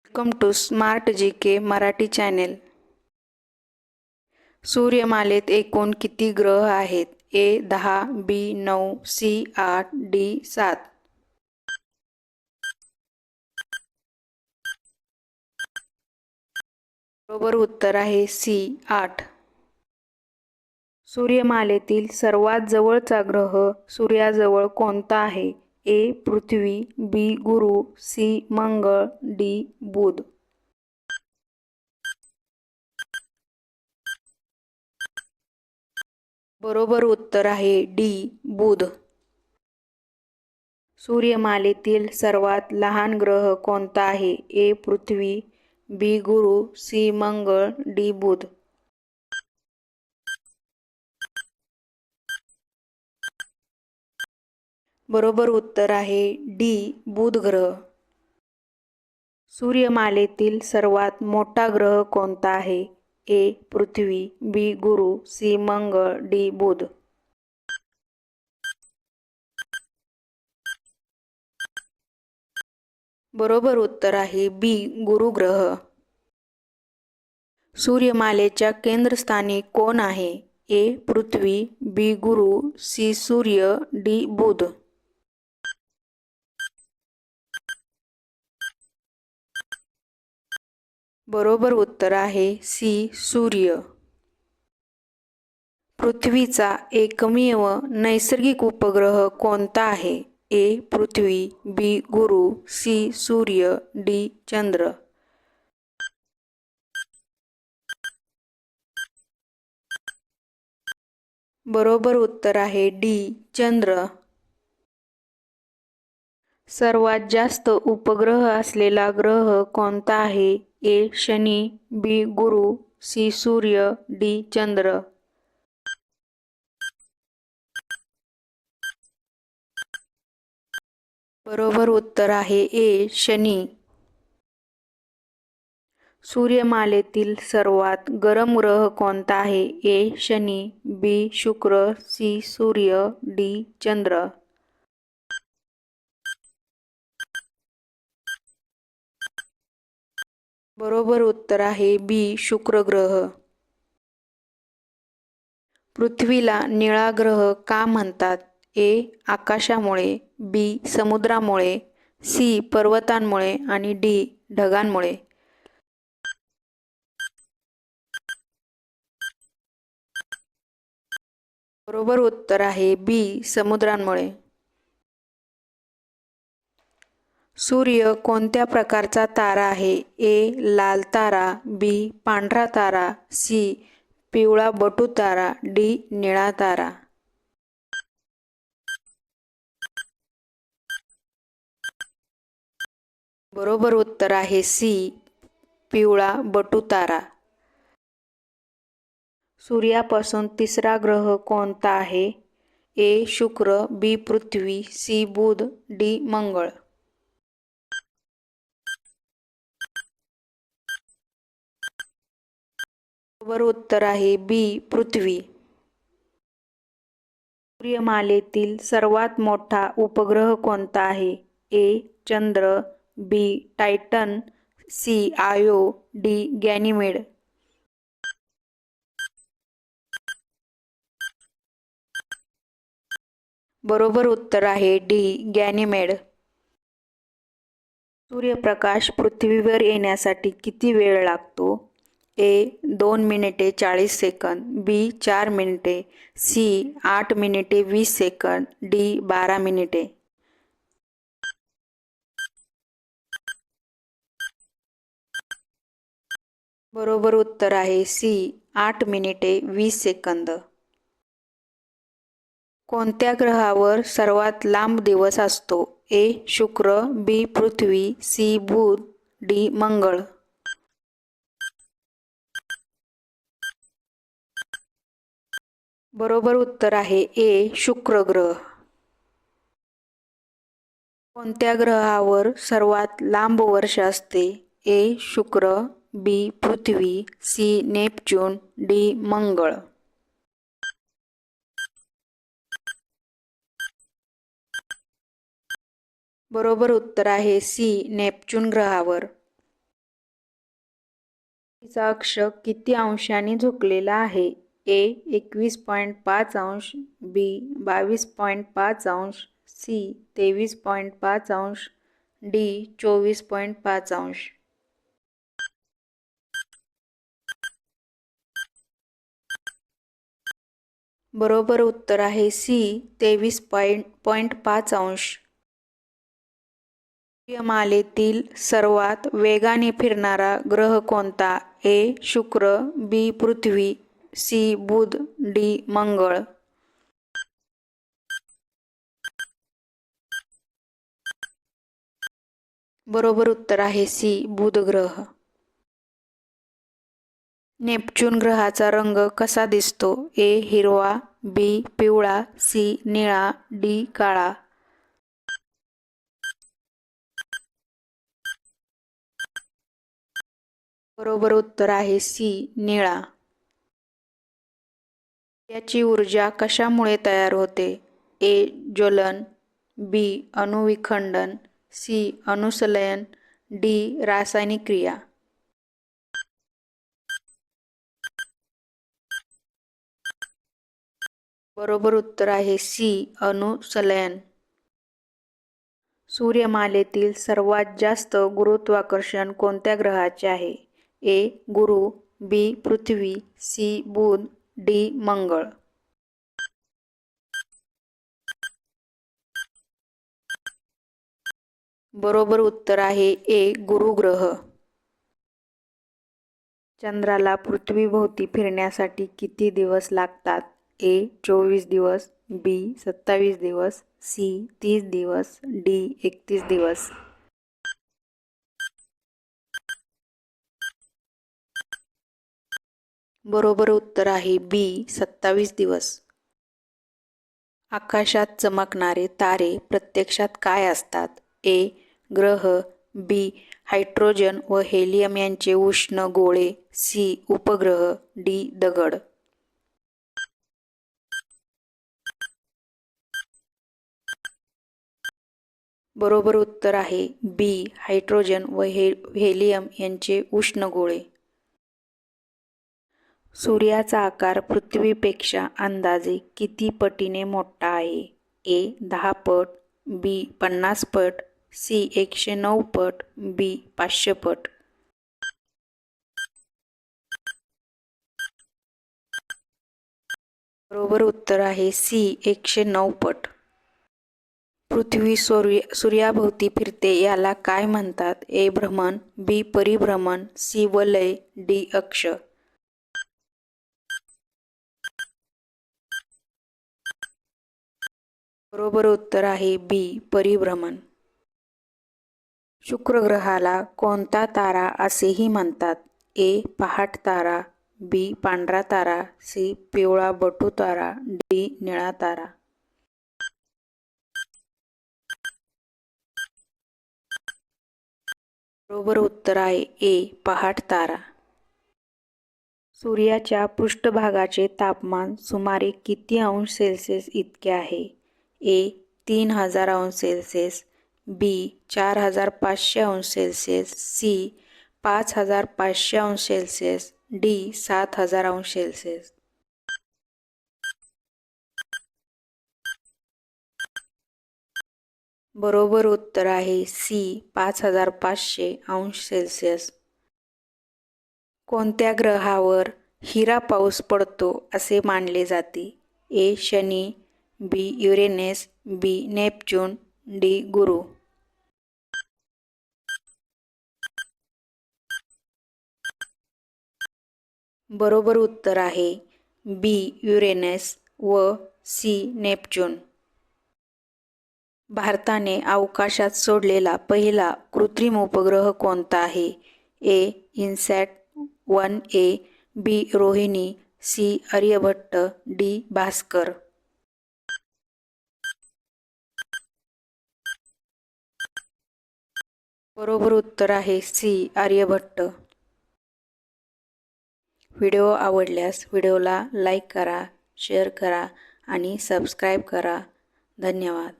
Welcome to smart G K Marathi channel. सूर्यमालेत एकूण किती ग्रह आहेत? A 10, B 9, C 8, D 7. बरोबर उत्तर आहे सी 8. सूर्यमालेतील सर्वात जवळचा ग्रह सूर्याजवळ कोणता आहे? ए पृथ्वी, बी गुरु, सी मंगळ, डी बुध. बरोबर उत्तर आहे डी बुध. सूर्यमालेतील सर्वात लहान ग्रह कोणता आहे? ए पृथ्वी, बी गुरु, सी मंगळ, डी बुध. बरोबर उत्तर आहे डी बुध ग्रह. सूर्यमालेतील सर्वात मोठा ग्रह कोणता आहे? ए पृथ्वी, बी गुरु, सी मंगळ, डी बुध. बरोबर उत्तर आहे बी गुरु ग्रह. सूर्यमालेच्या केंद्रस्थानी कोण आहे? ए पृथ्वी, बी गुरु, सी सूर्य, डी बुध. बरोबर उत्तर आहे सी सूर्य. पृथ्वीचा एकमेव नैसर्गिक उपग्रह कोणता आहे? ए पृथ्वी, बी गुरु, सी सूर्य, डी चंद्र. बरोबर उत्तर आहे डी चंद्र. सर्वात जास्त उपग्रह असलेला ग्रह कोणता आहे? ए शनी, बी गुरु, सी सूर्य, डी चंद्र. बरोबर उत्तर आहे ए शनी. सूर्यमालेतील सर्वात गरम ग्रह कोणता आहे? ए शनी, बी शुक्र, सी सूर्य, डी चंद्र. बरोबर उत्तर आहे बी शुक्र ग्रह. पृथ्वीला निळा ग्रह का म्हणतात? ए आकाशामुळे, बी समुद्रामुळे, सी पर्वतांमुळे आणि डी ढगांमुळे. बरोबर उत्तर आहे बी समुद्रांमुळे. सूर्य कोणत्या प्रकारचा तारा आहे? ए लाल तारा, बी पांढरा तारा, सी पिवळा बटू तारा, डी निळा तारा. बरोबर उत्तर आहे सी पिवळा बटू तारा. सूर्यापासून तिसरा ग्रह कोणता आहे? ए शुक्र, बी पृथ्वी, सी बुध, डी मंगळ. बरोबर उत्तर आहे बी पृथ्वी. सूर्यमालेतील सर्वात मोठा उपग्रह कोणता आहे? ए चंद्र, बी टायटन, सी आयो, डी गॅनिमेड. बरोबर उत्तर आहे डी गॅनिमेड. सूर्यप्रकाश पृथ्वीवर येण्यासाठी किती वेळ लागतो? ए 2 मिनिटे 40 सेकंद, बी 4 मिनिटे, सी 8 मिनिटे 20 सेकंद, डी 12 मिनिटे. बरोबर उत्तर आहे सी 8 मिनिटे 20 सेकंद. कोणत्या ग्रहावर सर्वात लांब दिवस असतो? ए शुक्र, बी पृथ्वी, सी बुध, डी मंगळ. बरोबर उत्तर आहे ए शुक्र ग्रह. कोणत्या ग्रहावर सर्वात लांब वर्ष असते? ए शुक्र, बी पृथ्वी, सी नेपच्यून, डी मंगळ. बरोबर उत्तर आहे सी नेपच्यून ग्रहावर. चा अक्ष किती अंशांनी झुकलेला आहे? ए 21.5 अंश, बी 22.5 अंश, सी 23.5 अंश, डी 24.5 अंश. बरोबर उत्तर आहे सी 23.5 अंश. सूर्यमालेतील सर्वात वेगाने फिरणारा ग्रह कोणता? ए शुक्र, बी पृथ्वी, सी बुध, डी मंगळ. बरोबर उत्तर आहे सी बुध ग्रह. नेपच्यून ग्रहाचा रंग कसा दिसतो? ए हिरवा, बी पिवळा, सी निळा, डी काळा. बरोबर उत्तर आहे सी निळा. याची ऊर्जा कशामुळे तयार होते? ए ज्वलन, बी अणुविखंडन, सी अणुसंलयन, डी रासायनिक क्रिया. बरोबर उत्तर आहे सी अणुसंलयन. सूर्यमालेतील सर्वात जास्त गुरुत्वाकर्षण कोणत्या ग्रहाचे आहे? ए गुरु, बी पृथ्वी, सी बुध, डी मंगळ. बरोबर उत्तर आहे ए गुरु ग्रह. चंद्राला पृथ्वीभोवती फिरण्यासाठी किती दिवस लागतात? ए 24 दिवस, बी 27 दिवस, सी 30 दिवस, डी 31 दिवस. बरोबर उत्तर आहे बी 27 दिवस. आकाशात चमकणारे तारे प्रत्यक्षात काय असतात? ए ग्रह, बी हायड्रोजन व हेलियम यांचे उष्ण गोळे, सी उपग्रह, डी दगड. बरोबर उत्तर आहे बी हायड्रोजन व हेलियम यांचे उष्ण गोळे. सूर्याचा आकार पृथ्वीपेक्षा अंदाजे किती पटीने मोठा आहे? ए 10 पट, बी 50 पट, सी 109 पट, बी 500 पट. बरोबर उत्तर आहे सी 109 पट. पृथ्वी सूर्याभोवती फिरते याला काय म्हणतात? ए भ्रमण, बी परिभ्रमण, सी वलय, डी अक्ष. बरोबर उत्तर आहे बी परिभ्रमण. शुक्र ग्रहाला कोणता तारा असेही म्हणतात? ए पहाट तारा, बी पांढरा तारा, सी पिवळा बटू तारा, डी निळा तारा. बरोबर उत्तर आहे ए पहाट तारा. सूर्याच्या पृष्ठभागाचे तापमान सुमारे किती अंश सेल्सिअस इतके आहे? ए 3000 अंश सेल्सिअस, बी 4500 अंश सेल्सिअस, सी 5500 अंश सेल्सिअस, डी 7000 अंश सेल्सिअस. बरोबर उत्तर आहे सी 5500 अंश सेल्सिअस. कोणत्या ग्रहावर हिरा पाऊस पडतो असे मानले जाते? ए शनी, बी युरेनस, बी नेपच्यून, डी गुरु. बरोबर उत्तर आहे बी युरेनस व सी नेपच्यून. भारताने अवकाशात सोडलेला पहिला कृत्रिम उपग्रह कोणता आहे? ए इन्सॅट 1A, बी रोहिणी, सी आर्यभट्ट, डी भास्कर. बरोबर उत्तर आहे सी आर्यभट्ट. व्हिडिओ आवडल्यास व्हिडिओला लाईक करा, शेअर करा आणि सबस्क्राईब करा. धन्यवाद.